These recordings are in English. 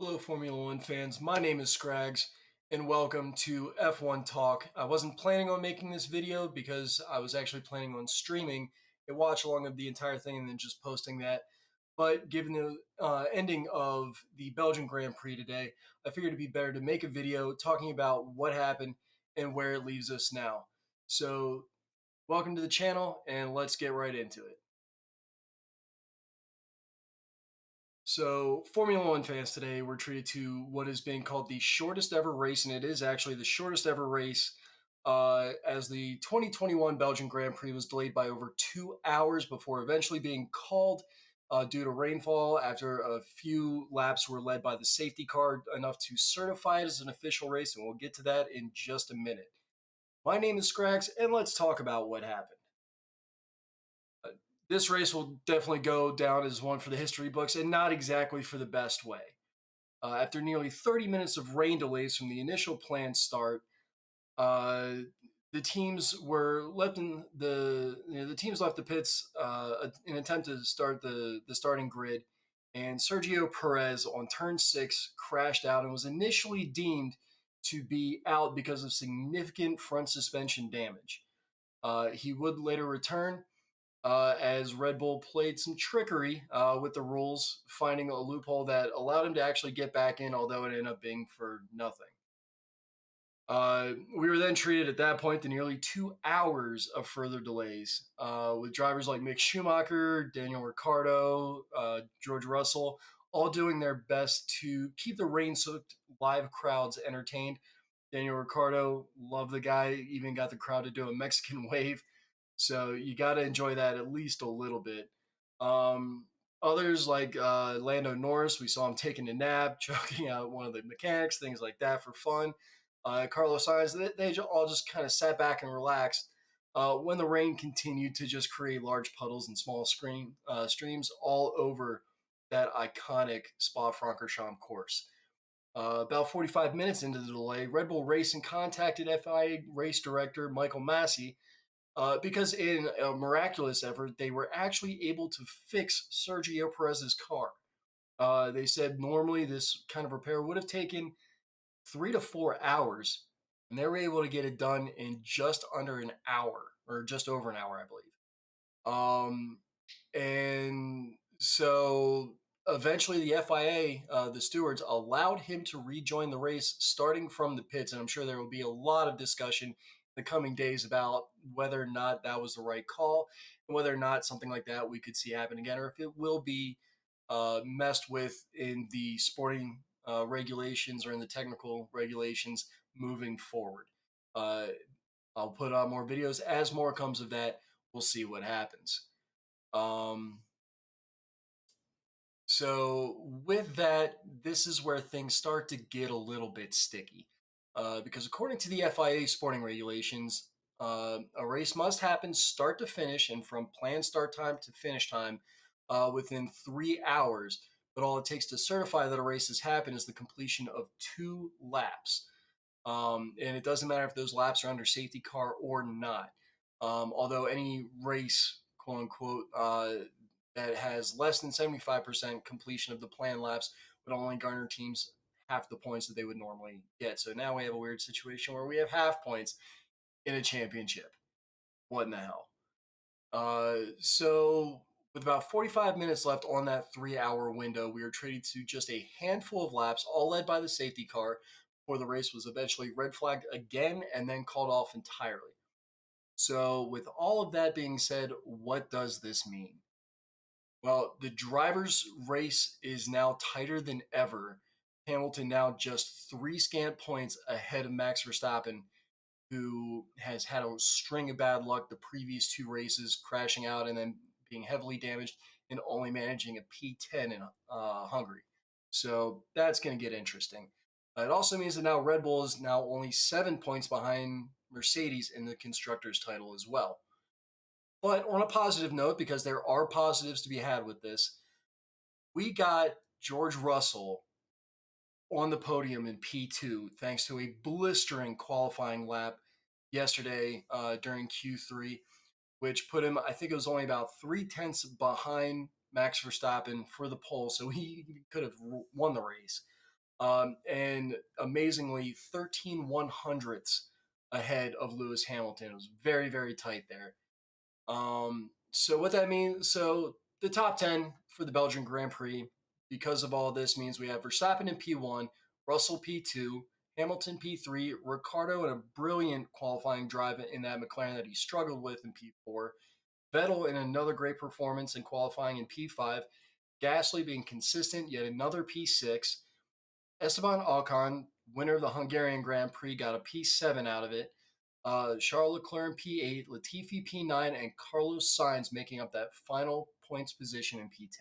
Hello, Formula One fans. My name is Scrags, and welcome to F1 Talk. I wasn't planning on making this video because I was actually planning on streaming a watch along of the entire thing and then just posting that. But given the ending of the Belgian Grand Prix today, I figured it'd be better to make a video talking about what happened and where it leaves us now. So, welcome to the channel, and let's get right into it. So, Formula One fans today were treated to what is being called the shortest ever race, and it is actually the shortest ever race, as the 2021 Belgian Grand Prix was delayed by over 2 hours before eventually being called due to rainfall after a few laps were led by the safety car enough to certify it as an official race, and we'll get to that in just a minute. My name is Scrags, and let's talk about what happened. Uh, this race will definitely go down as one for the history books, and not exactly for the best way. After nearly 30 minutes of rain delays from the initial planned start, uh, the teams were left in the teams left the pits in an attempt to start the starting grid, and Sergio Perez on turn six crashed out and was initially deemed to be out because of significant front suspension damage. He would later return, as Red Bull played some trickery with the rules, finding a loophole that allowed him to actually get back in, although it ended up being for nothing. We were then treated at that point to nearly 2 hours of further delays, with drivers like Mick Schumacher, Daniel Ricciardo, George Russell, all doing their best to keep the rain soaked live crowds entertained. Daniel Ricciardo, love the guy, even got the crowd to do a Mexican wave. So you got to enjoy that at least a little bit. Um, Others like Lando Norris, we saw him taking a nap, choking out one of the mechanics, things like that for fun. Carlos Sainz, they all just kind of sat back and relaxed when the rain continued to just create large puddles and small streams all over that iconic Spa-Francorchamps course. About 45 minutes into the delay, Red Bull Racing contacted FIA race director Michael Massey, because in a miraculous effort, they were actually able to fix Sergio Perez's car. They said normally this kind of repair would have taken 3 to 4 hours, and they were able to get it done in just under an hour, or just over an hour, I believe. Um, and so eventually, the FIA, the stewards, allowed him to rejoin the race starting from the pits. And I'm sure there will be a lot of discussion in the coming days about whether or not that was the right call and whether or not something like that we could see happen again, or if it will be messed with in the sporting regulations or in the technical regulations moving forward. Uh, I'll put on more videos as more comes of that. We'll see what happens. Um, so with that, this is where things start to get a little bit sticky, because according to the FIA sporting regulations, a race must happen start to finish and from planned start time to finish time within 3 hours. But all it takes to certify that a race has happened is the completion of 2 laps. And it doesn't matter if those laps are under safety car or not. Although any race, quote unquote, that has less than 75% completion of the planned laps would only garner teams half the points that they would normally get. So now we have a weird situation where we have half points in a championship. What in the hell? So with about 45 minutes left on that 3 hour window, we were traded to just a handful of laps, all led by the safety car, before the race was eventually red flagged again and then called off entirely. So, with all of that being said, what does this mean? Well, the drivers' race is now tighter than ever. Hamilton now just three scant points ahead of Max Verstappen, who has had a string of bad luck the previous two races, crashing out and then being heavily damaged and only managing a P10 in Hungary. So that's going to get interesting. It also means that now Red Bull is now only 7 points behind Mercedes in the constructors' title as well. But on a positive note, because there are positives to be had with this, we got George Russell on the podium in P2 thanks to a blistering qualifying lap yesterday during Q3, which put him, I think it was only about 3/10 behind Max Verstappen for the pole. So he could have won the race. and amazingly 13/100ths ahead of Lewis Hamilton. It was very, very tight there. So what that means, so the top 10 for the Belgian Grand Prix, because of all this, means we have Verstappen in P1, Russell P2, Hamilton P3, Ricardo in a brilliant qualifying drive in that McLaren that he struggled with in P4, Vettel in another great performance in qualifying in P5, Gasly being consistent, yet another P6, Esteban Ocon, winner of the Hungarian Grand Prix, got a P7 out of it. Charles Leclerc in P8, Latifi P9, and Carlos Sainz making up that final points position in P10.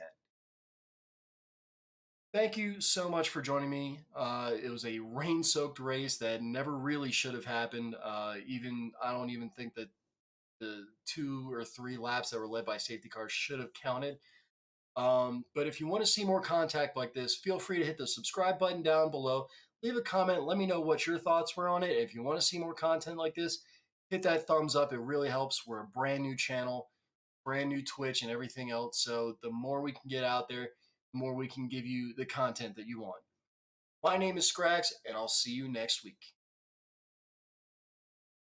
Thank you so much for joining me. It was a rain soaked race that never really should have happened. Even I don't even think that the 2 or 3 laps that were led by safety cars should have counted. But if you want to see more contact like this, feel free to hit the subscribe button down below. Leave a comment. Let me know what your thoughts were on it. If you want to see more content like this, hit that thumbs up. It really helps. We're a brand new channel, brand new Twitch, and everything else. So the more we can get out there, the more we can give you the content that you want. My name is Scrax, and I'll see you next week.